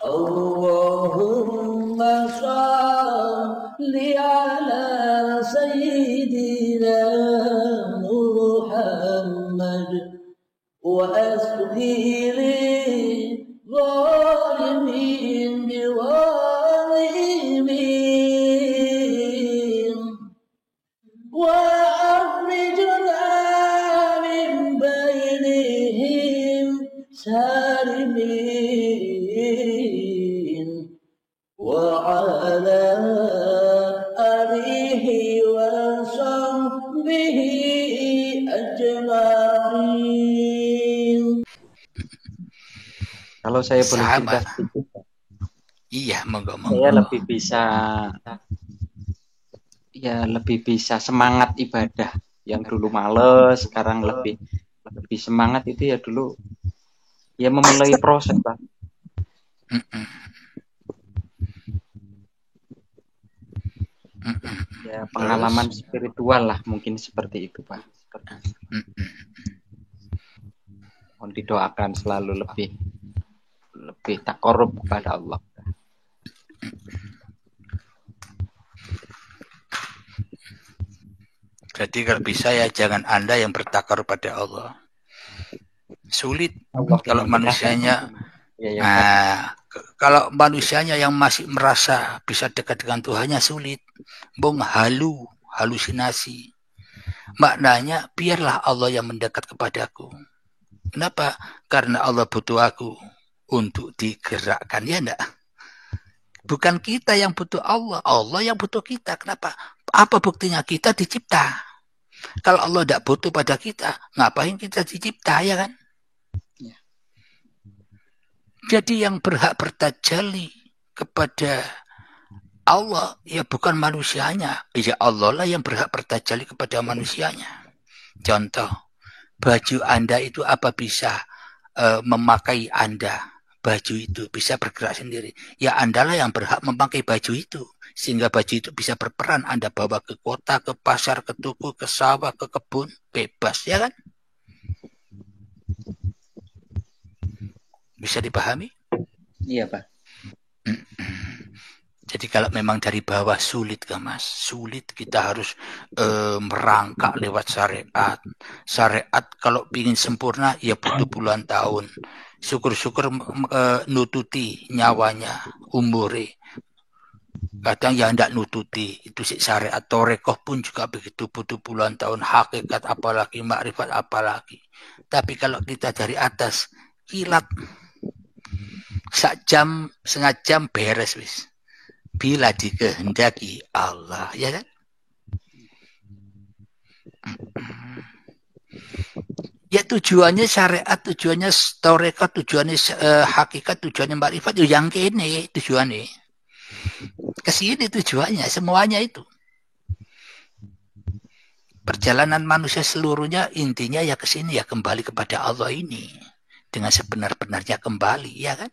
اللهم صل على سيدنا محمد وأسقي للظالمين بظالمين وأخرجنا من بينهم سالمين وعلى آله وصحبه أجمعين. Kalau saya boleh cerita Sahabat. sedikit, Iya, monggo. saya lebih bisa semangat ibadah. Yang dulu males, sekarang lebih semangat itu ya dulu. Ya memulai proses, Pak. Ya pengalaman spiritual lah mungkin seperti itu, Pak. Mohon didoakan selalu lebih takarub kepada Allah. Jadi kalau bisa ya jangan Anda yang bertakarub pada Allah. Sulit Allah kalau manusianya. Kalau manusianya yang masih merasa bisa dekat dengan Tuhannya sulit. Halusinasi. Maknanya biarlah Allah yang mendekat kepadaku. Kenapa? Karena Allah butuh aku untuk digerakkan, ya enggak? Bukan kita yang butuh Allah, Allah yang butuh kita. Kenapa? Apa buktinya? Kita dicipta. Kalau Allah tidak butuh pada kita, ngapain kita dicipta, ya kan? Jadi yang berhak bertajalli kepada Allah ya bukan manusianya, ya Allah lah yang berhak bertajalli kepada manusianya. Contoh, baju Anda itu apa bisa memakai Anda? Baju itu bisa bergerak sendiri. Ya Anda lah yang berhak memakai baju itu. Sehingga baju itu bisa berperan. Anda bawa ke kota, ke pasar, ke toko, ke sawah, ke kebun. Bebas, ya kan? Bisa dipahami? Iya, Pak. Jadi kalau memang dari bawah sulit kan Mas, sulit kita harus merangkak lewat syariat. Syariat kalau ingin sempurna ya butuh puluhan tahun. Syukur-syukur nututi nyawanya, umure. Kadang ya tidak nututi, itu sih syariat. Torekoh pun juga begitu, butuh puluhan tahun. Hakikat apalagi, makrifat apalagi. Tapi kalau kita dari atas, kilat. Setengah jam beres wis. Bila dikehendaki Allah, ya kan? Ya tujuannya syariat, tujuannya toreka, tujuannya hakikat, tujuannya makrifat, yang kene tujuannya. Kesini tujuannya, semuanya itu. Perjalanan manusia seluruhnya intinya ya kesini ya kembali kepada Allah ini. Dengan sebenar-benarnya kembali, ya kan?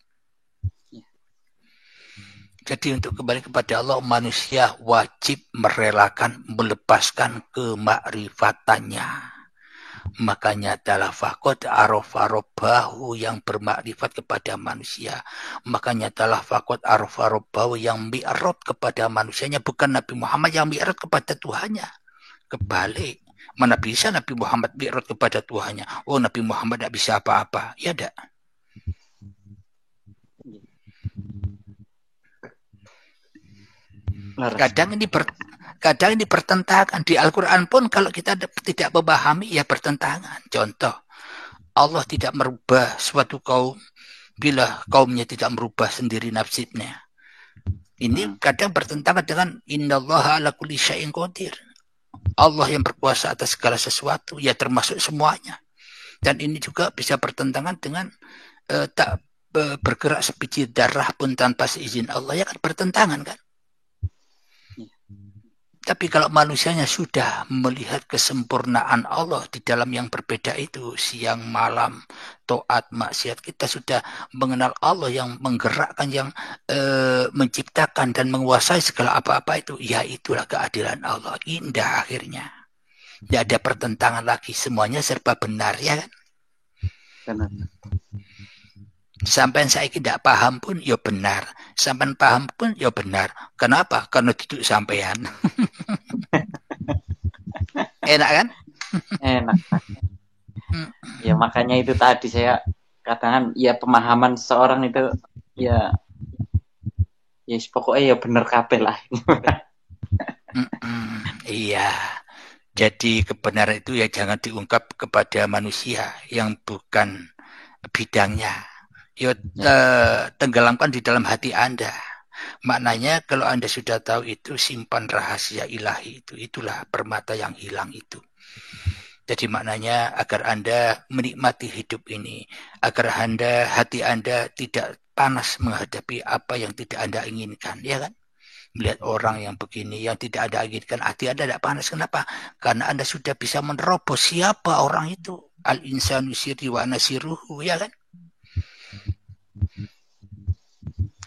Jadi untuk kembali kepada Allah, manusia wajib merelakan, melepaskan kemakrifatannya. Makanya adalah fakot arofarobahu yang bermakrifat kepada manusia. Makanya adalah fakot arofarobahu yang mi'rad kepada manusianya. Bukan Nabi Muhammad yang mi'rad kepada Tuhannya. Kebalik. Mana bisa Nabi Muhammad mi'rad kepada Tuhannya? Oh, Nabi Muhammad tidak bisa apa-apa. Ya tidak. Kadang ini bertentangan. Di Al-Quran pun kalau kita tidak memahami ya bertentangan. Contoh, Allah tidak merubah suatu kaum bila kaumnya tidak merubah sendiri nasibnya. Ini kadang bertentangan dengan innallaha ala kulli syai'in qadir. Allah yang berkuasa atas segala sesuatu, ya termasuk semuanya. Dan ini juga bisa bertentangan dengan tak bergerak sebiji darah pun tanpa seizin Allah, ya kan bertentangan kan? Tapi kalau manusianya sudah melihat kesempurnaan Allah di dalam yang berbeda itu, siang, malam, taat, maksiat, kita sudah mengenal Allah yang menggerakkan, yang menciptakan dan menguasai segala apa-apa itu. Ya itulah keadilan Allah. Indah akhirnya. Tidak ada pertentangan lagi. Semuanya serba benar, ya kan? Benar. Sampai saiki tidak paham pun ya benar. Sampai paham pun ya benar. Kenapa? Karena duduk sampean. Enak kan? Enak. Ya makanya itu tadi saya katakan ya pemahaman seorang itu ya pokoknya ya bener kabeh lah. Iya. Jadi kebenaran itu ya jangan diungkap kepada manusia yang bukan bidangnya. Ya tenggelamkan di dalam hati Anda. Maknanya kalau Anda sudah tahu itu, simpan rahasia ilahi itu. Itulah permata yang hilang itu. Jadi maknanya agar Anda menikmati hidup ini, agar hati Anda tidak panas menghadapi apa yang tidak Anda inginkan, ya kan? Melihat orang yang begini, yang tidak Anda inginkan, hati Anda tidak panas. Kenapa? Karena Anda sudah bisa menerobos siapa orang itu. Al-insanu sirri wa nasiruhu, ya kan?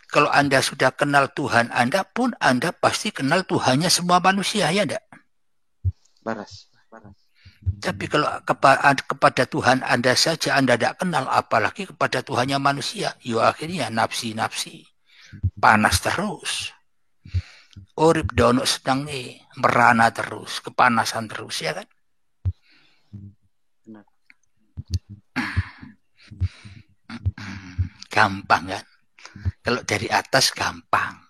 Kalau Anda sudah kenal Tuhan Anda pun, Anda pasti kenal Tuhannya semua manusia, ya enggak? Baras. Tapi kalau kepada Tuhan Anda saja Anda tidak kenal, apalagi kepada Tuhannya manusia, ya akhirnya nafsi-nafsi. Panas terus. Urip dono sedang merana terus, kepanasan terus, ya kan? Gampang kan? Kalau dari atas gampang.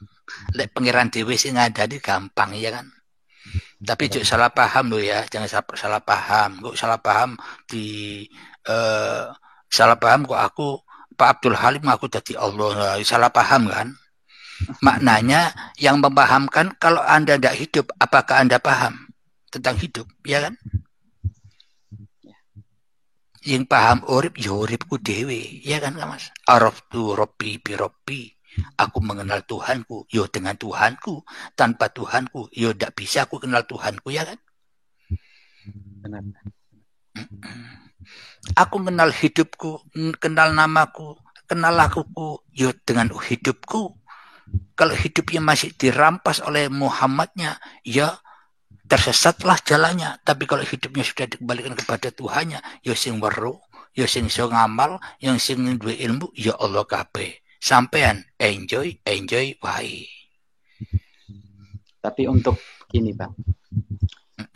Lek pangeran dhewe sing ngandani gampang, ya kan? Tapi jangan salah paham loh ya, jangan salah paham. Kok salah paham salah paham kok aku Pak Abdul Halim aku jadi Allah. Salah paham kan? Maknanya yang memahamkan kalau Anda tidak hidup, apakah Anda paham tentang hidup, ya kan? Yang paham urip, ya uripku dewe, ya kan Mas? Araftu Rabbi bi Rabbi. Aku mengenal Tuhanku, yo dengan Tuhanku. Tanpa Tuhanku, yo tidak bisa aku kenal Tuhanku, ya kan? Benar. Aku kenal hidupku, kenal namaku, kenal lakuku, yo dengan hidupku. Kalau hidupnya masih dirampas oleh Muhammadnya, ya tersesatlah jalannya. Tapi kalau hidupnya sudah dikembalikan kepada Tuhannya, ya sing weruh, ya sing iso ngamal, yang sing duwe ilmu, ya Allah kabeh. Sampean enjoy wae. Tapi untuk gini Bang,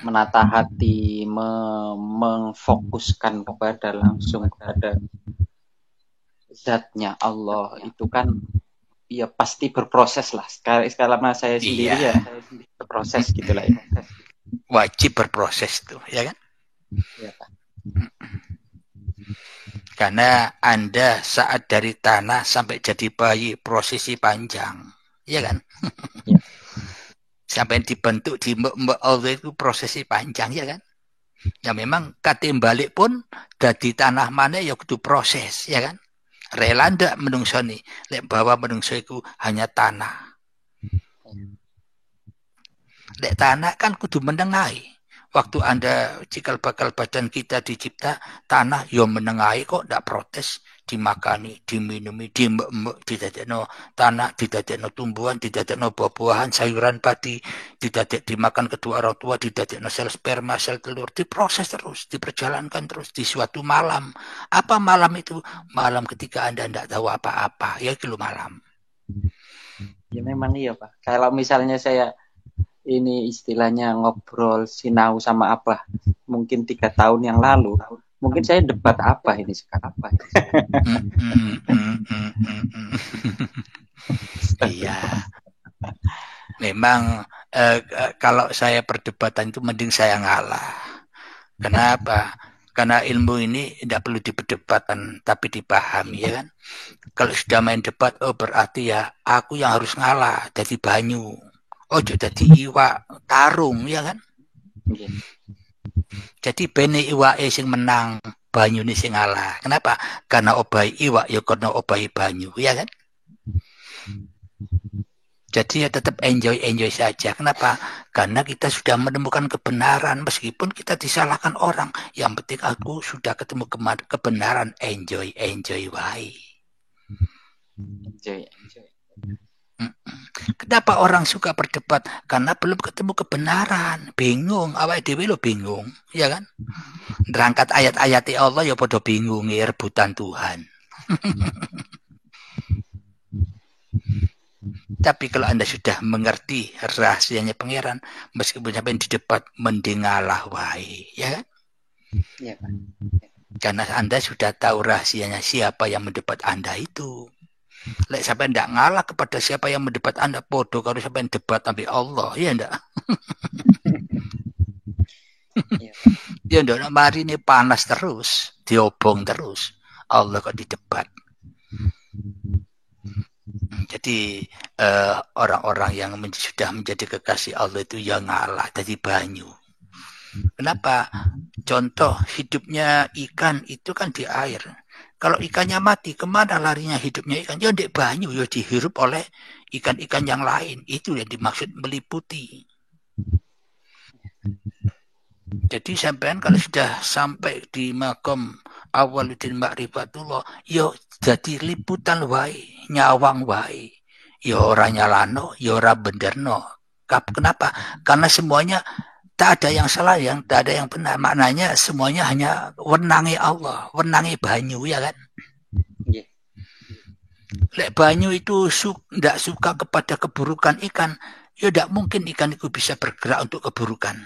menata hati, mengfokuskan kepada langsung kepada zatnya Allah itu kan ya pasti berproses lah. Sekarang saya sendiri ya berproses gitulah ya. Wajib berproses tuh, ya kan? Ya, Pak. Karena Anda saat dari tanah sampai jadi bayi prosesi panjang, ya kan? Ya. Sampai dibentuk di mbak Allah itu prosesi panjang, ya kan? Ya memang katim balik pun dari tanah mana ya kudu proses, ya kan? Rela ndak menungso nih, lek bahwa menungso itu hanya tanah. Lek tanah kan kudu menengahi. Waktu Anda cikal bakal badan kita dicipta, tanah yo menengahi kok, ndak protes, dimakani, diminumi, didadekno tanah, didadekno tumbuhan, didadekno buah-buahan, sayuran padi, dimakan kedua orang tua, didadekno sel sperma, sel telur, diproses terus, diperjalankan terus di suatu malam. Apa malam itu? Malam ketika Anda ndak tahu apa-apa, ya itu malam. Ya memang iya Pak. Kalau misalnya saya ini istilahnya ngobrol sinau sama Abah mungkin 3 tahun yang lalu, mungkin saya debat apa ini sekarang apa? Iya. Memang kalau saya perdebatan itu mending saya ngalah. Kenapa? Karena ilmu ini tidak perlu diperdebatkan tapi dipahami, ya kan? Kalau sudah main debat, oh berarti ya aku yang harus ngalah jadi banyu. Oh jadi iwak tarung, ya kan? Okay. Jadi bene iwake sing menang, banyu ini sing ngalah. Kenapa? Karena obahi iwak ya karena obahi banyu, ya kan? Jadi ya tetap enjoy saja. Kenapa? Karena kita sudah menemukan kebenaran meskipun kita disalahkan orang. Yang penting aku sudah ketemu kebenaran, enjoy wae. Enjoy. Kenapa orang suka berdebat? Karena belum ketemu kebenaran, bingung. Awake dhewe lo bingung, ya kan? Nerangkat ayat-ayat Allah ya podo bingung, rebutan Tuhan. Tapi kalau Anda sudah mengerti rahasianya pangeran, meskipun sampai di depan mendengarlah wae, ya kan? Iya, Pak. Karena Anda sudah tahu rahasianya siapa yang mendebat Anda itu. Lek sampai ndak ngalah kepada siapa yang mendebat Anda, podo kalau sampai debat sampai Allah, ya ndak? Iya, Pak. Ya ndak, mari ini panas terus, diobong terus. Allah kok didebat. Jadi orang-orang yang sudah menjadi kekasih Allah itu yang ngalah jadi banyu. Kenapa? Contoh hidupnya ikan itu kan di air. Kalau ikannya mati, kemana larinya hidupnya ikan? Ya di banyu, ya dihirup oleh ikan-ikan yang lain. Itu yang dimaksud meliputi. Jadi sampean kalau sudah sampai di makom awaludin ma'rifatullah, ya jadi liputan wae, nyawang wae. Ya ora nyalano, ya ora benerno. Kenapa? Karena semuanya tak ada yang salah, tak ada yang benar. Maknanya semuanya hanya wenangi Allah, wenangi banyu, ya kan? Iya. Lek banyu itu tidak suka kepada keburukan ikan, ya tidak mungkin ikan itu bisa bergerak untuk keburukan.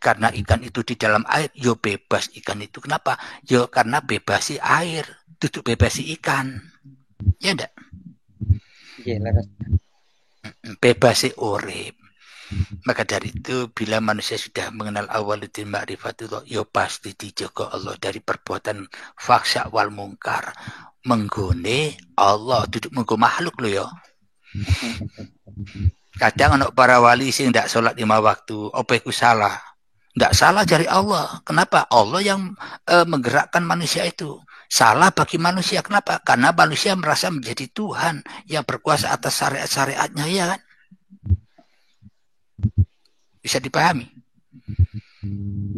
Karena ikan itu di dalam air, ya bebas ikan itu. Kenapa? Ya karena bebasi air, duduk bebasi ikan. Ya enggak? Iya, leres. Bebasi urip. Maka dari itu bila manusia sudah mengenal awaludin ma'rifatullah, ya pasti dijaga Allah dari perbuatan fahsya wal mungkar. Menggone Allah, duduk menggo makhluk lo ya. Kadang anak para wali sing ndak sholat 5 waktu, apa iku salah? Ndak salah dari Allah. Kenapa? Allah yang menggerakkan manusia itu. Salah bagi manusia. Kenapa? Karena manusia merasa menjadi Tuhan yang berkuasa atas syariat-syariatnya, ya kan? Bisa dipahami?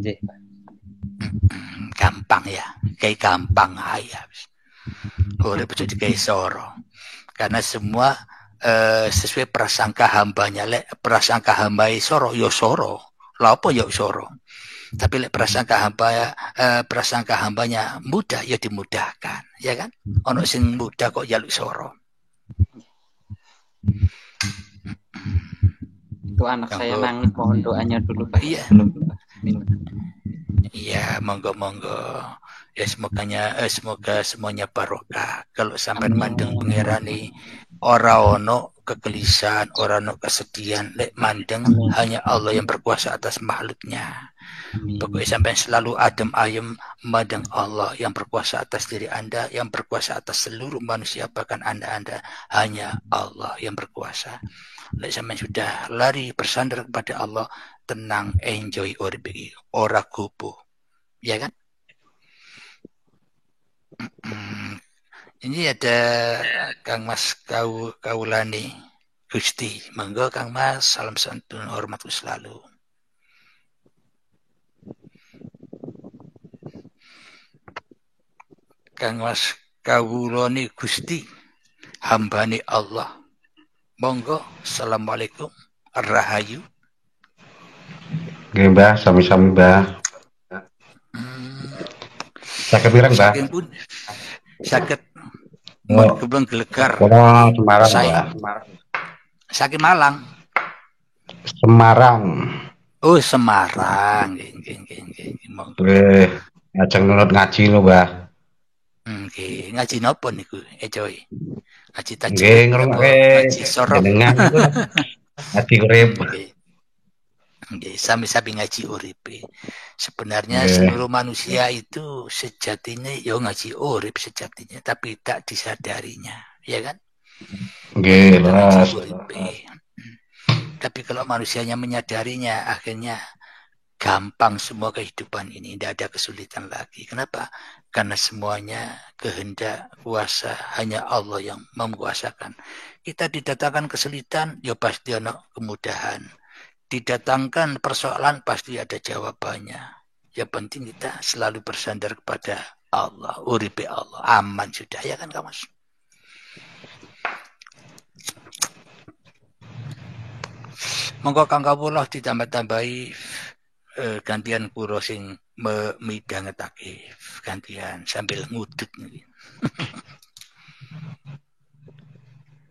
Iya, Pak. Gampang ya. Kayak gampang aja. Boleh betul kayak soro. Karena semua sesuai prasangka hambanya. Lek prasangka hambai soro, yo soro. Lapo yo soro. Tapi lek prasangka hambanya mudah, ya dimudahkan, ya kan? Ono sing mudah kok jaluk soro. Itu anak saya nangis, mohon doanya dulu, Pak. Iya. Iya, monggo. Ya semoga semuanya barokah. Kalau sampai mandeng pangerani ora ono kegelisahan, ora ono kesedihan, lek mandeng hanya Allah yang berkuasa atas makhluknya. Pokoknya sampai selalu adem ayem mandeng Allah yang berkuasa atas diri Anda, yang berkuasa atas seluruh manusia, bahkan Anda hanya Allah yang berkuasa. Lek sampai sudah lari bersandar kepada Allah, tenang, enjoy urip iki, ora kubu. Ya kan? Ini ada Kang Mas Kaulani Gusti. Monggo Kang Mas, salam santun, hormat selalu. Kang Mas Kaulani Gusti, hambani Allah. Monggo, assalamualaikum, rahayu. Oke, Mbah, sami-sami, Mbah. Sakit pirang, Mbah? Sakit mun kebleng gelegar. Semarang, saya Mbah. Sakit Malang. Semarang. Oh, Semarang. Nggih. Monggo. Ajeng nurut ngaji lho, Mbah. Nggih, ngaji napa niku, Coy? Ngaji tajwid. Nggih, ngrungokke ngaji sorot. Ngaji urip. Nggih, sami-sami ngaji urip. Sebenarnya seluruh manusia itu sejatinya ya ngaji urip sejatinya, tapi tak disadarinya, ya kan? Nggih, Tapi kalau manusianya menyadarinya, akhirnya gampang semua kehidupan ini, tidak ada kesulitan lagi. Kenapa? Karena semuanya kehendak kuasa hanya Allah yang menguasakan. Kita didatangkan kesulitan, ya pasti ada kemudahan. Didatangkan persoalan, pasti ada jawabannya. Yang penting kita selalu bersandar kepada Allah, uripe Allah, aman sudah, ya kan Kak Mas? Monggo Kang Kawula ditambah-tambahi gantian kula sing midhangetake gantian sambil ngudut niki.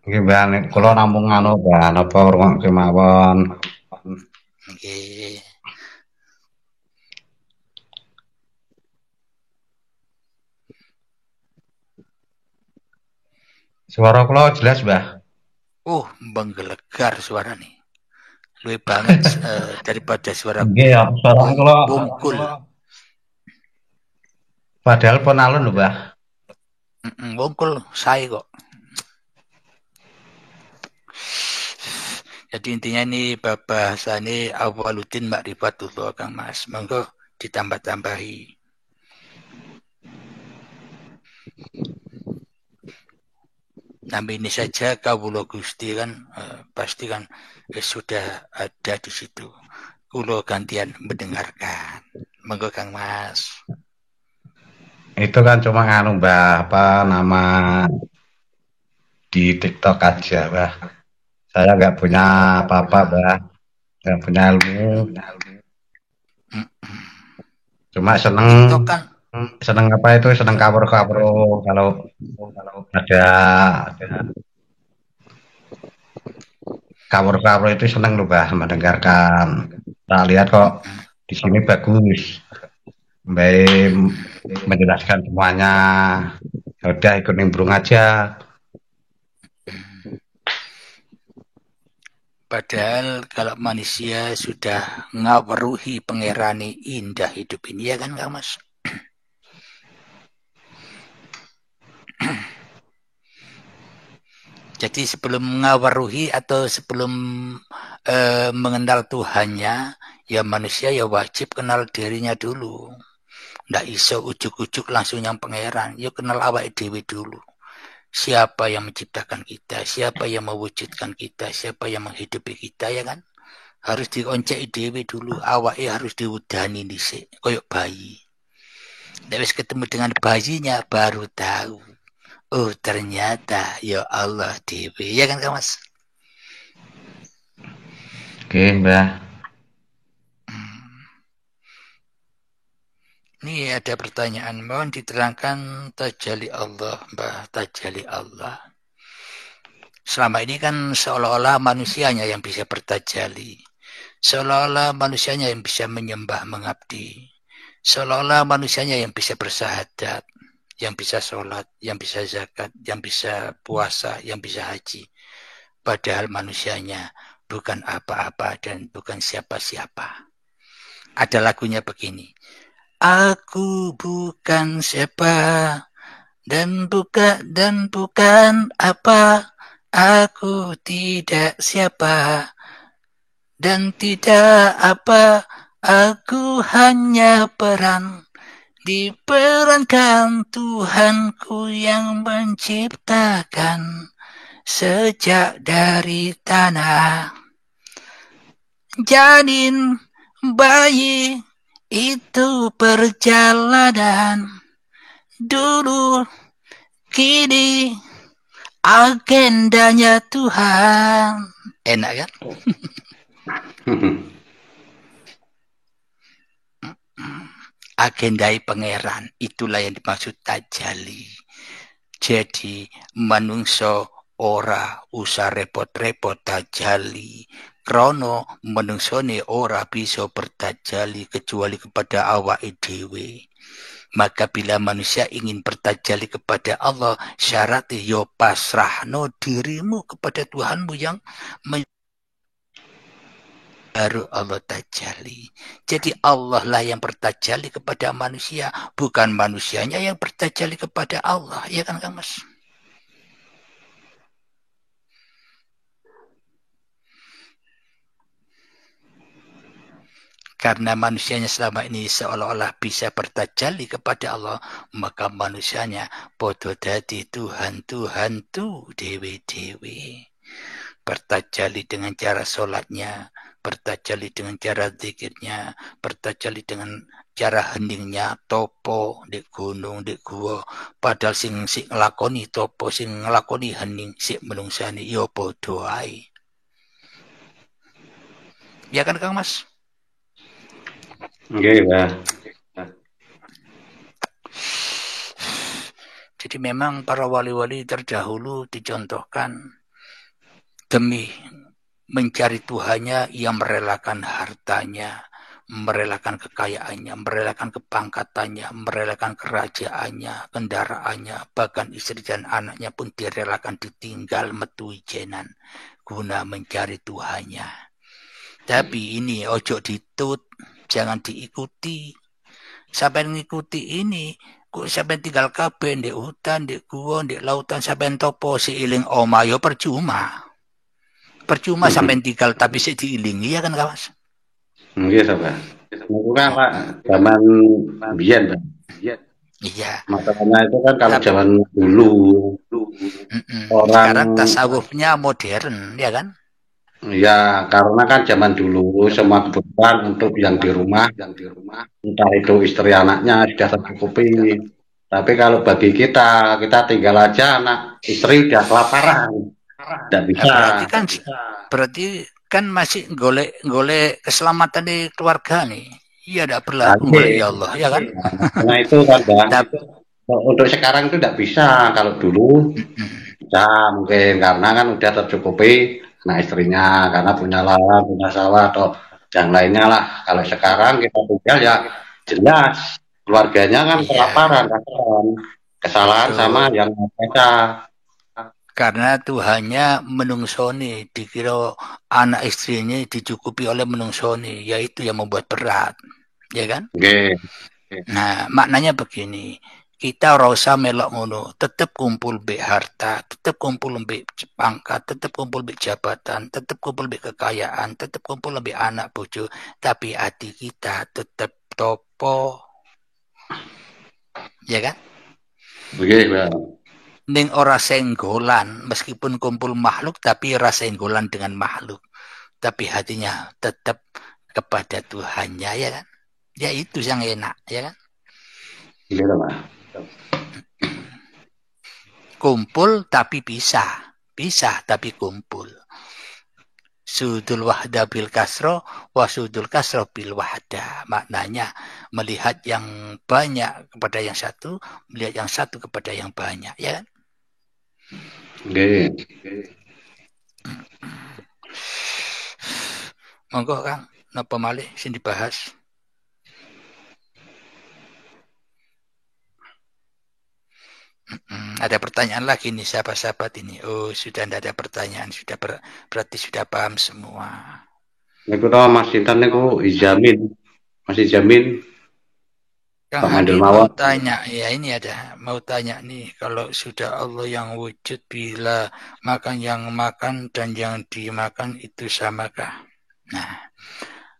Nggih, Mbah, nek kula namung anu, Mbah, napa ngrungokke mawon. Nggih. Suara kula jelas, Mbah. Menggelegar suara nih. Lebih banget daripada suara Nggih, ya, suara kula bungkul. padahal pun alun lho, Mbah. Bungkul saya kok. Jadi intinya ini bahasane awaluddin ma'rifatullah Kang Mas. Monggo ditambah-tambahi. Nampi ini saja kawula Gusti kan pasti kan sudah ada di situ. Kulo gantian mendengarkan. Monggo Kang Mas. Itu kan cuma nganu, Mbah, apa nama di TikTok aja, Mbah. Saya nggak punya apa-apa, Mbah. Nggak punya ilmu. Cuma seneng TikTok kan seneng apa itu, seneng cover-cover kalau ada cover-cover itu seneng loh, Mbah, mendengarkan. Saya lihat kok di sini bagus. Mbak menjelaskan semuanya. Ya udah ikut nimbrung aja. Padahal kalau manusia sudah ngaweruhi pangerane indah hidup ini ya kan Kang Mas? Jadi sebelum ngaweruhi atau sebelum mengenal Tuhannya, ya manusia ya wajib kenal dirinya dulu. Nggak iso ujuk-ujuk langsung yang pangeran. Ya kenal awake dhewe dulu. Siapa yang menciptakan kita, siapa yang mewujudkan kita, siapa yang menghidupi kita ya kan? Harus dikonceki dhewe dulu, awake harus diudani dhisik, koyok bayi. Wis ketemu dengan bayinya baru tahu. Oh ternyata ya Allah dhewe, ya kan Kang Mas? Oke, Mbah. Ini ada pertanyaan, mohon diterangkan tajalli Allah, Mbah, tajalli Allah. Selama ini kan seolah-olah manusianya yang bisa bertajalli. Seolah-olah manusianya yang bisa menyembah mengabdi. Seolah-olah manusianya yang bisa bersahadat, yang bisa sholat, yang bisa zakat, yang bisa puasa, yang bisa haji. Padahal manusianya bukan apa-apa dan bukan siapa-siapa. Ada lagunya begini. Aku bukan siapa dan bukan apa. Aku tidak siapa dan tidak apa. Aku hanya peran diperankan Tuhanku yang menciptakan sejak dari tanah. Janin bayi itu perjalanan dulu kini agendanya Tuhan. Enak kan? Agendai pangeran itulah yang dimaksud tajalli. Jadi manungso ora usah repot-repot tajalli. Krono menungsone ora bisa bertajalli kecuali kepada awake dhewe. Maka bila manusia ingin bertajalli kepada Allah, syaratnya yo pasrahno dirimu kepada Tuhanmu yang baru Allah tajalli. Jadi Allah lah yang bertajalli kepada manusia, bukan manusianya yang bertajalli kepada Allah, ya kan Kang Mas? Karena manusianya selama ini seolah-olah bisa bertajalli kepada Allah, maka manusianya podo dadi Tuhan tu dewe-dewe. Bertajalli dengan cara sholatnya, bertajalli dengan cara zikirnya, bertajalli dengan cara heningnya topo di gunung di gua. Padahal sing ngelakoni topo, sing ngelakoni hening, sing menungsani yo podo ae. Ya kan Kang Mas? Nggih, Mbah. Jadi memang para wali-wali terdahulu dicontohkan demi mencari Tuhannya, ia merelakan hartanya, merelakan kekayaannya, merelakan kepangkatannya, merelakan kerajaannya, kendaraannya, bahkan istri dan anaknya pun direlakan ditinggal metu ijenan guna mencari Tuhannya. Tapi ini ojo ditut, jangan diikuti. Sampai ngikuti ini, kok sampai tinggal kabeh di hutan, di gua, di lautan, sampai topo si iling oma yo percuma. Percuma sampai tinggal tapi sih diilingi ya kan kawas. Iya, Pak. Itu kan Pak, zaman biyen, Pak. Iya. Masalahnya itu kan kalau zaman dulu orang sekarang tasawufnya modern ya kan. ya karena kan zaman dulu semua kebutuhan untuk yang di rumah entah itu istri anaknya sudah tercukupi. Tapi kalau bagi kita tinggal aja anak istri udah kelaparan, tidak bisa. Berarti kan masih golek keselamatan di keluarga nih. Iya, tidak berlaku golek ya Allah, ya kan? Nah itu kan, Bang. Untuk sekarang itu tidak bisa. Kalau dulu bisa mungkin karena kan udah tercukupi. Nah istrinya karena punya lahan, punya sawah atau yang lainnya lah. Kalau sekarang kita tinggal ya jelas keluarganya kan kelaparan, kesalahan sama yang mereka. Karena Tuhannya menungsoni, dikira anak istrinya dicukupi oleh menungsoni, yaitu yang membuat berat, ya kan? Nah, maknanya begini, kita rasa melok ngono, tetap kumpul be harta, tetap kumpul be pangkat, tetap kumpul be jabatan, tetap kumpul be kekayaan, tetap kumpul be anak bojo, tapi hati kita tetap topo, ya kan? Ning ora senggolan, meskipun kumpul makhluk tapi ora senggolan dengan makhluk, tapi hatinya tetap kepada Tuhannya, ya kan? Ya itu yang enak, ya kan? Kumpul tapi pisah tapi kumpul. Sudul wahda bil kasro, wasudul kasro bil wahda. Maknanya melihat yang banyak kepada yang satu, melihat yang satu kepada yang banyak, ya kan? Monggo Kang, napa malih sing dibahas? Ada pertanyaan lagi nih sahabat-sahabat ini. Oh, sudah tidak ada pertanyaan, sudah berarti sudah paham semua. Niku to Mas Sinten niku ijamin. Masih jamin. Kang Hadi mau tanya, ya ini ada mau tanya nih, kalau sudah Allah yang wujud, bila makan yang makan dan yang dimakan itu samakah? Nah,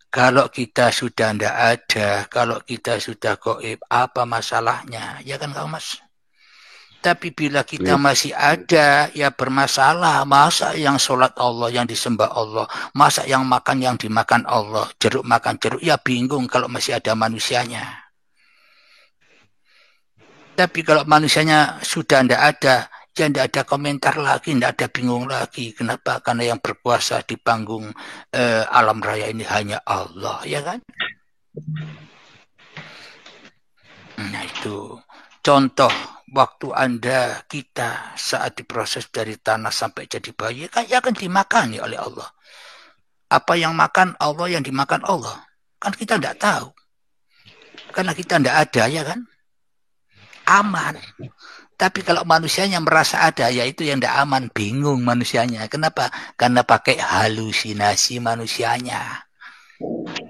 kalau kita sudah tidak ada, kalau kita sudah gaib, apa masalahnya? Ya kan Kang Mas? Tapi bila kita masih ada, ya bermasalah. Masa yang sholat Allah, yang disembah Allah, masa yang makan yang dimakan Allah, jeruk makan jeruk, ya bingung kalau masih ada manusianya. Tapi kalau manusianya sudah tidak ada, ya tidak ada komentar lagi, tidak ada bingung lagi. Kenapa? Karena yang berkuasa di panggung alam raya ini hanya Allah, ya kan? Nah itu contoh waktu Anda, kita saat diproses dari tanah sampai jadi bayi, kan ya akan dimakani oleh Allah. Apa yang makan Allah, yang dimakan Allah. Kan kita tidak tahu. Karena kita tidak ada, ya kan? Aman. Tapi kalau manusianya merasa ada, ya itu yang tidak aman, bingung manusianya. Kenapa? Karena pakai halusinasi manusianya.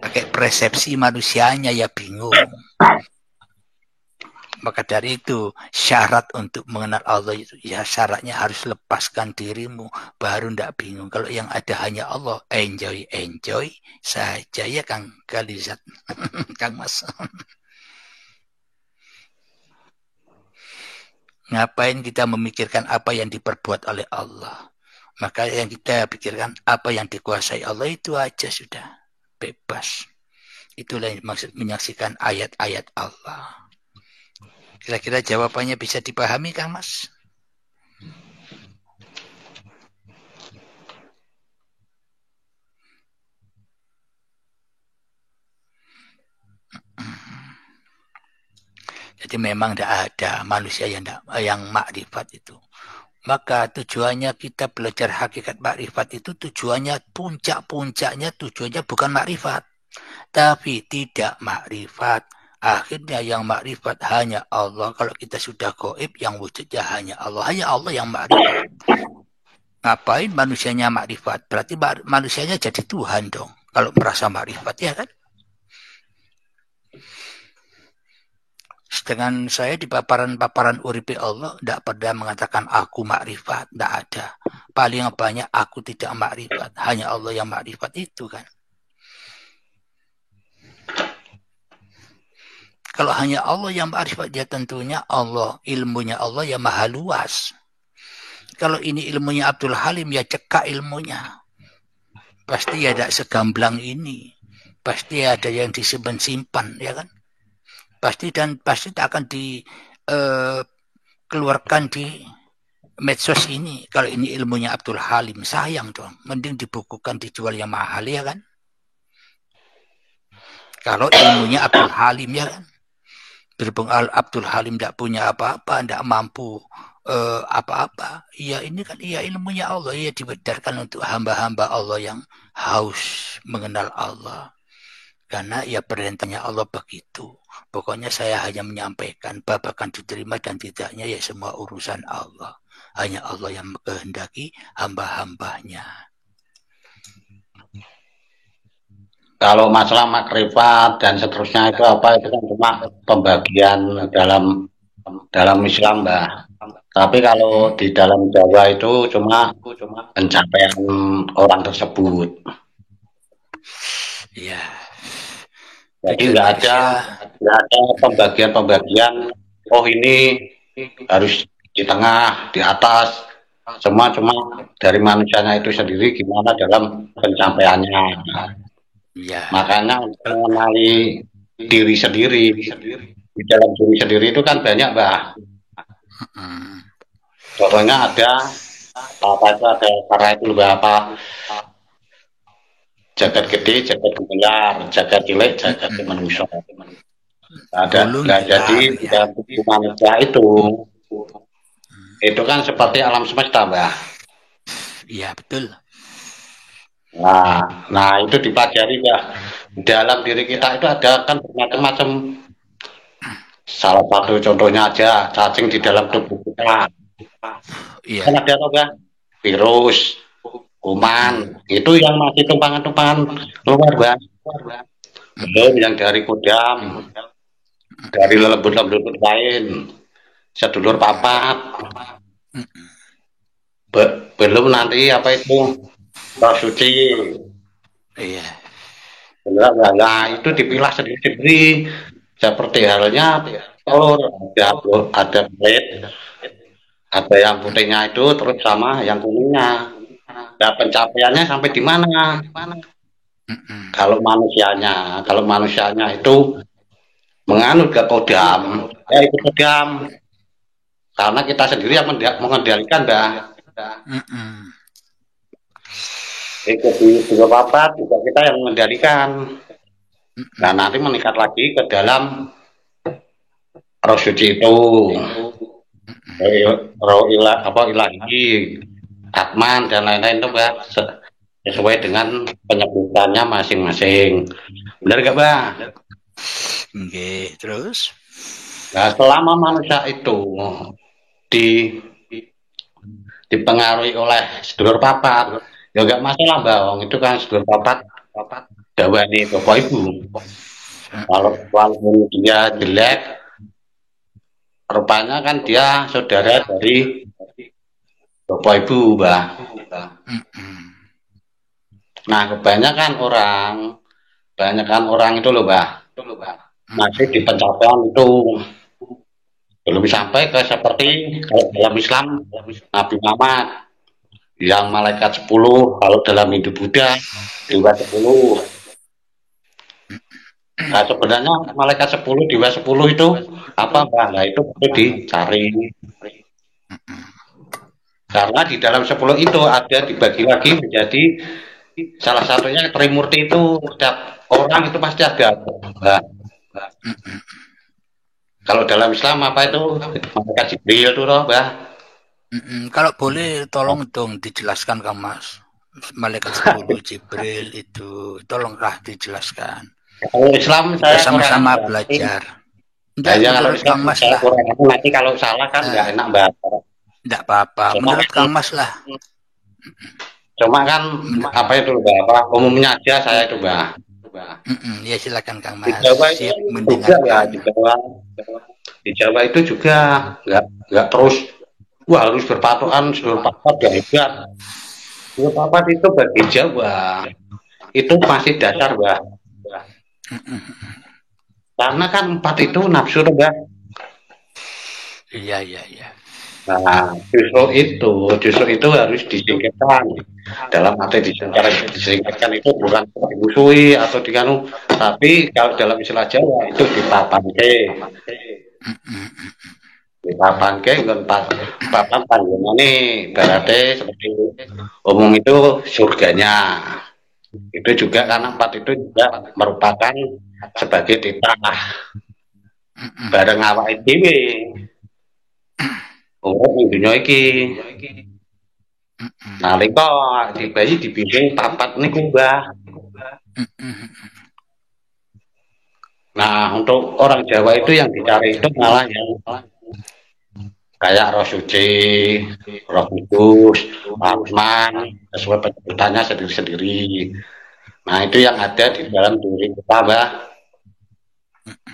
Pakai persepsi manusianya, ya bingung. Maka dari itu, syarat untuk mengenal Allah itu, ya syaratnya harus lepaskan dirimu, baru tidak bingung. Kalau yang ada hanya Allah, enjoy saja, ya Kang Galizat. Kang Mas. Ngapain kita memikirkan apa yang diperbuat oleh Allah? Maka yang kita pikirkan apa yang dikuasai Allah, itu aja sudah. Bebas. Itulah yang maksud menyaksikan ayat-ayat Allah. Kira-kira jawabannya bisa dipahami, Kang Mas? Jadi memang tidak ada manusia yang makrifat itu. Maka tujuannya kita belajar hakikat makrifat itu tujuannya puncaknya tujuannya bukan makrifat, tapi tidak makrifat. Akhirnya yang makrifat hanya Allah. Kalau kita sudah gaib, yang wujudnya hanya Allah yang makrifat. Ngapain manusianya makrifat? Berarti manusianya jadi Tuhan dong. Kalau merasa makrifat, ya kan? Sedangkan saya di paparan uripi Allah tidak pernah mengatakan aku makrifat, tidak ada. Paling banyak aku tidak makrifat, hanya Allah yang makrifat itu kan. Kalau hanya Allah yang makrifat, dia tentunya Allah, ilmunya Allah yang maha luas. Kalau ini ilmunya Abdul Halim, ya cekak ilmunya. Pasti ada segamblang ini. Pasti ada yang disimpan-simpan, ya kan? Pasti akan dikeluarkan di medsos ini. Kalau ini ilmunya Abdul Halim, sayang dong. Mending dibukukan, dijual yang mahal, ya kan? Kalau ilmunya Abdul Halim, ya kan? Berhubung Abdul Halim tidak punya apa-apa, tidak mampu apa-apa. Ya ini kan ya ilmunya Allah, ya dibedarkan untuk hamba-hamba Allah yang haus mengenal Allah. Karena ya perintahnya Allah begitu. Pokoknya saya hanya menyampaikan babakan diterima dan tidaknya ya semua urusan Allah. Hanya Allah yang menghendaki hamba-hambanya. Kalau masalah makrifat dan seterusnya itu apa, itu kan cuma pembagian dalam Islam, Mbah. Tapi kalau di dalam Jawa itu cuma pencapaian orang tersebut. Iya. Jadi nggak ada pembagian. Oh ini harus di tengah, di atas. Semua cuma dari manusianya itu sendiri gimana dalam pencapaiannya. Ya. Makanya untuk mengenali diri sendiri, di dalam diri sendiri itu kan banyak, Mbah. Contohnya ada cara itu apa? Jagat gede, jagat gelar, jagat cilik, jagat manusia. Jadi dalam tubuh manusia itu kan seperti alam semesta, Mbah. Iya betul. Nah itu dipelajari, Mbah. Dalam diri kita itu ada kan bermacam-macam. Salah satu contohnya aja cacing di dalam tubuh kita. Iya. Kan ada Mbah? Virus, kuman, itu yang masih tumpangan-tumpangan keluar, Mbah. Belum yang dari kodam, dari lembut-lembut lain, sedulur papat. Belum nanti apa itu roh suci. Iya. Nah itu dipilah sendiri-sendiri. Seperti halnya ada kulit, ada yang putihnya itu terus sama yang kuningnya. Nah pencapaiannya sampai di mana? Kalau manusianya itu menganut ke kodam, ya itu kodam. Karena kita sendiri yang mengendalikan, Mbah. Ikut di papat juga kita yang mengendalikan. Nah nanti meningkat lagi ke dalam roh suci itu, roh ilahi, atman dan lain-lain itu, Mbak, sesuai dengan penyebutannya masing-masing. Benar gak, Mbak? Oke, terus? Nah selama manusia itu dipengaruhi oleh sedulur papat, ya gak masalah, Mbak. Itu kan sedulur papat dawani bapak ibu. Kalau dia jelek, rupanya kan dia saudara dari bapak ibu, Mbak. Nah kebanyakan orang itu loh, Mbak, masih di pencapaian itu belum sampai ke seperti kalau dalam Islam Nabi Muhammad yang malaikat 10, kalau dalam Hindu Buddha dewa 10. Nah sebenarnya malaikat 10, dewa 10 itu apa, Mbak? Nah itu perlu dicari. Karena di dalam 10 itu ada dibagi lagi menjadi salah satunya Trimurti itu. Setiap orang itu pasti ada, Mbak. Kalau dalam Islam apa itu? Malaikat Jibril itu loh, Mbah. Kalau boleh tolong dong dijelaskan Kang Mas. Malaikat 10 Jibril itu tolonglah dijelaskan. Kalau Islam saya Bersama-sama kurang belajar. Nah, ya, kalau Menurut Kang Islam Mas saya lah. kurang nanti kalau salah kan nggak enak, Mbah. Enggak apa-apa. Cuma Menurut Kang Mas lah. kan apa itu, Mbah? Apa umumnya aja saya itu, Mbah. Ya silakan Kang Di Mas. Jawa itu Siap juga ya, mendengarkan. di Jawa itu juga nggak terus wah harus berpatokan berpapat dan hebat. Berpapat itu bagi Jawa itu masih dasar, Mbah. Karena kan 4 itu nafsu, Mbah. Iya. Nah, justru itu harus disingkirkan. Dalam arti disingkirkan itu bukan dimusuhi atau diganu, tapi kalau dalam istilah Jawa itu dipapanke nggon papan panggonane berarti seperti umum itu surganya. Itu juga karena 4 itu juga merupakan sebagai titah bareng awake dhewe. Urip ning dunya iki. Nalika dibayi dibimbing papat niku, Mbah. Nah, untuk orang Jawa itu yang dicari itu malah yang kayak roh suci, roh kudus, Rahman, sesuai penyebutannya sendiri-sendiri. Nah, itu yang ada di dalam diri kita, Mbah.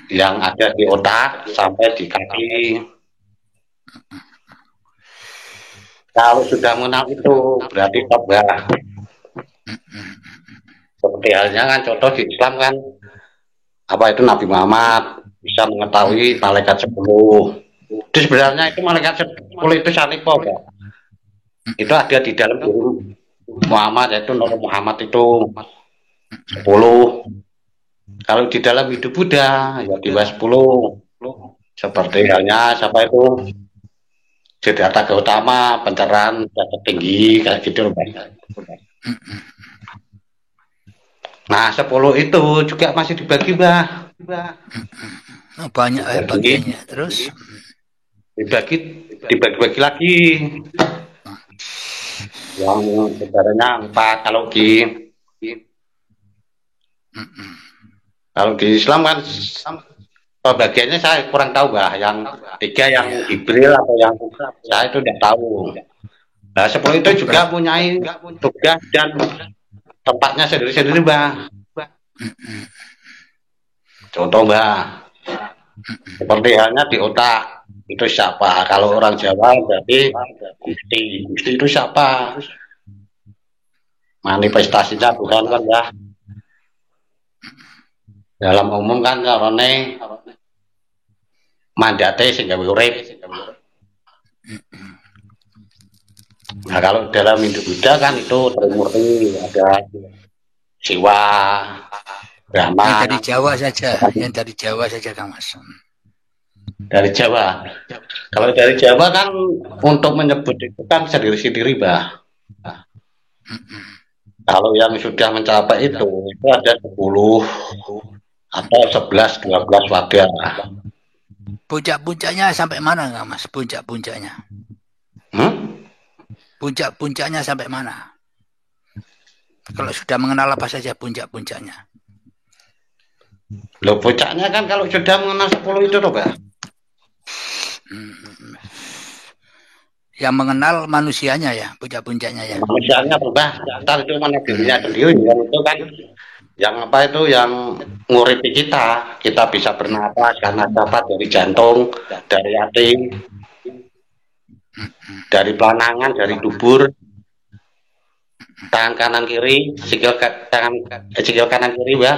Yang ada di otak sampai di kaki. Kalau sudah mengenal itu berarti top, Mbah. Seperti halnya kan contoh di Islam kan apa itu Nabi Muhammad bisa mengetahui malaikat 10. Itu sebenarnya itu malaikat 10 itu sanipo, Mbah. Itu ada di dalam diri Muhammad, yaitu Nur Muhammad itu 10. Kalau di dalam hidup Buddha ya di 10. Seperti halnya siapa itu Siddhartha Gautama, pencerahan tertinggi kayak gitu, Mbak. Nah, 10 itu juga masih dibagi, Mbah. Banyak bagiannya. Terus dibagi lagi. Yang sebenarnya 4 kalau di Islam kan bagiannya saya kurang tahu, Mbah. Yang 3 yang Jibril atau yang saya itu tidak tahu. Nah, 10 itu juga punya tugas dan tempatnya sendiri-sendiri, Mbah. Contoh, Mbah. Seperti halnya di otak. Itu siapa? Kalau orang Jawa berarti Gusti. Gusti itu siapa? Manifestasinya Tuhan kan, Mbah. Dalam umum kan karone mandate sing gawe urip. Nah, kalau dalam Hindu Buddha kan itu Trimurti, ada Siwa, Brahma. Yang dari Jawa saja, Kang Mas. Dari Jawa. Kalau dari Jawa kan untuk menyebut itu kan sendiri-sendiri, Mbah. Kalau yang sudah mencapai itu ada 10 atau 11, 12 wadah. Puncak-puncaknya sampai mana, Kang Mas? Puncak-puncaknya. Puncak-puncaknya sampai mana? Kalau sudah mengenal apa saja puncak-puncaknya? Loh, puncaknya kan kalau sudah mengenal 10 itu loh, Mbak. Yang mengenal manusianya ya, puncak-puncaknya ya. Manusianya berubah, ntar itu mana dirinya sendiri, yang itu kan yang apa itu yang nguripi kita bisa bernapas karena dapat dari jantung, dari hati, dari pelanangan, dari dubur, tangan kanan kiri, sikil kanan kiri, Mbak.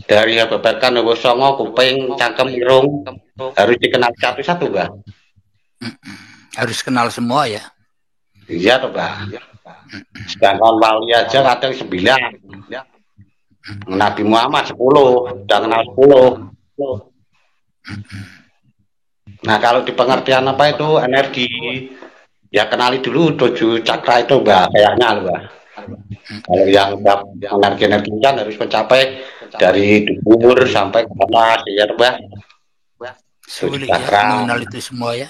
Dari beberkan nunggu songo, kuping, cangkem, irung harus dikenal satu-satu, Mbak. Harus kenal semua ya. Iya toh, Mbak. Sedangkan wali aja kadang 9. Nabi Muhammad 10, udah kenal 10. Nah, kalau di pengertian apa itu energi, ya kenali dulu 7 cakra itu, Mbak, kayaknya, Mbak. Kalau yang energi kan harus mencapai dari dubur sampai ke atas, ya Mbah. Sulit ya Cakra. mengenal itu semua ya.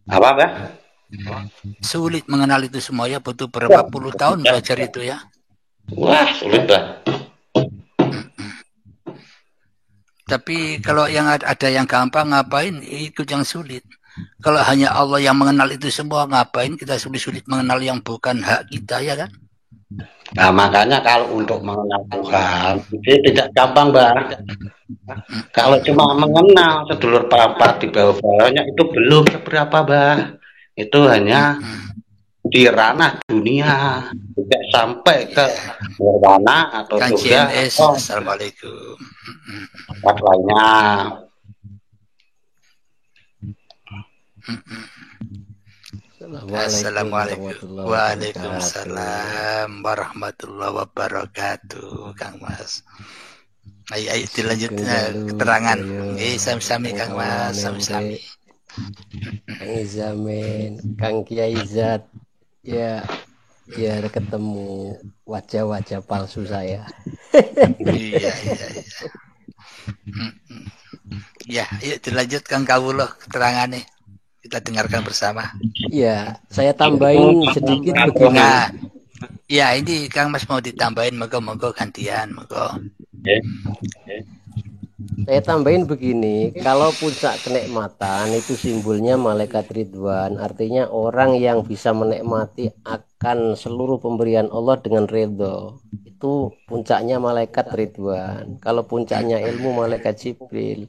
Apa Mbah? Sulit mengenal itu semua ya, butuh berapa puluh tahun belajar itu ya. Wah, sulit Mbah. Tapi kalau yang ada yang gampang ngapain, itu yang sulit. Kalau hanya Allah yang mengenal itu semua, ngapain kita sulit-sulit mengenal yang bukan hak kita ya kan? Nah, makanya kalau untuk mengenal Tuhan, itu tidak gampang, Mbak. Kalau cuma mengenal sedulur perapat di bawah-bawahnya itu belum seberapa, Mbak. Itu hanya di ranah dunia, tidak sampai ke nirwana atau Kan surga CNS, atau Assalamualaikum. tempat lainnya. Assalamualaikum. Waalaikumsalam warahmatullahi wabarakatuh, Kang Mas. Ayo dilanjut keterangan. Sami-sami Kang Mas, sami-sami. Kang Izamin, Kang Kiai Zat, ya biar ketemu wajah-wajah palsu saya. Iya. Ya, yuk dilanjutkan Kawulo keterangannya. Kita dengarkan bersama. Ya, saya tambahin sedikit begini. Nah, ya ini Kang Mas mau ditambahin, moga-moga gantian, moga. Saya tambahin begini, kalau puncak kenikmatan itu simbolnya malaikat Ridwan, artinya orang yang bisa menikmati akan seluruh pemberian Allah dengan ridho. Itu puncaknya malaikat Ridwan. Kalau puncaknya ilmu malaikat Jibril.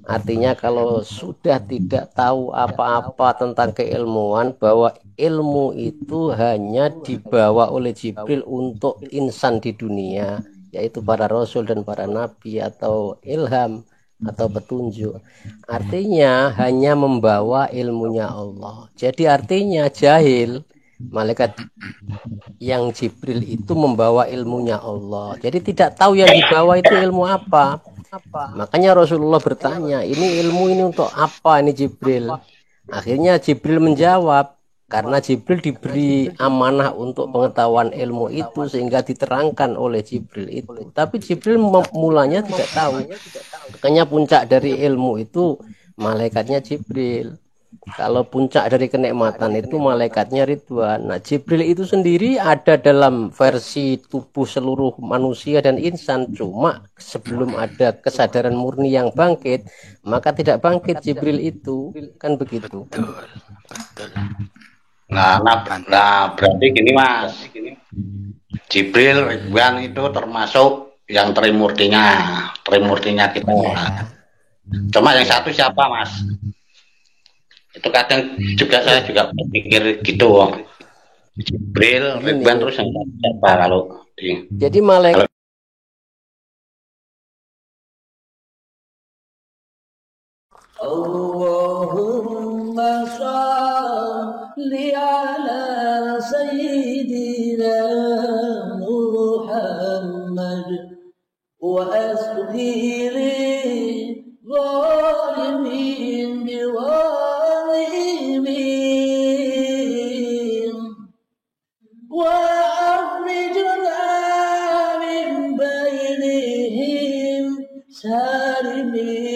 Artinya kalau sudah tidak tahu apa-apa tentang keilmuan, bahwa ilmu itu hanya dibawa oleh Jibril untuk insan di dunia, yaitu para rasul dan para nabi, atau ilham atau petunjuk. Artinya hanya membawa ilmunya Allah. Jadi artinya jahil. Malaikat yang Jibril itu membawa ilmunya Allah. Jadi tidak tahu yang dibawa itu ilmu apa. Makanya Rasulullah bertanya, ini ilmu ini untuk apa ini Jibril? Akhirnya Jibril menjawab, karena Jibril diberi amanah untuk pengetahuan ilmu itu sehingga diterangkan oleh Jibril itu. Tapi Jibril mulanya tidak tahu. Makanya puncak dari ilmu itu malaikatnya Jibril. Kalau puncak dari kenikmatan itu malaikatnya Ridwan. Nah, Jibril itu sendiri ada dalam versi tubuh seluruh manusia dan insan. Cuma sebelum ada kesadaran murni yang bangkit, maka tidak bangkit Jibril itu. Kan begitu. Betul. Nah, berarti gini Mas. Jibril Ridwan itu termasuk yang trimurtinya kita. Cuma yang satu siapa Mas? Itu kadang juga saya juga berpikir gitu. Jibril, Ridwan, terus yang siapa kalau jadi malaikat Allahumma shalli ala sayyidina Muhammad wa asghiri zalimin biwalimin wa arrijna min bainihim salimin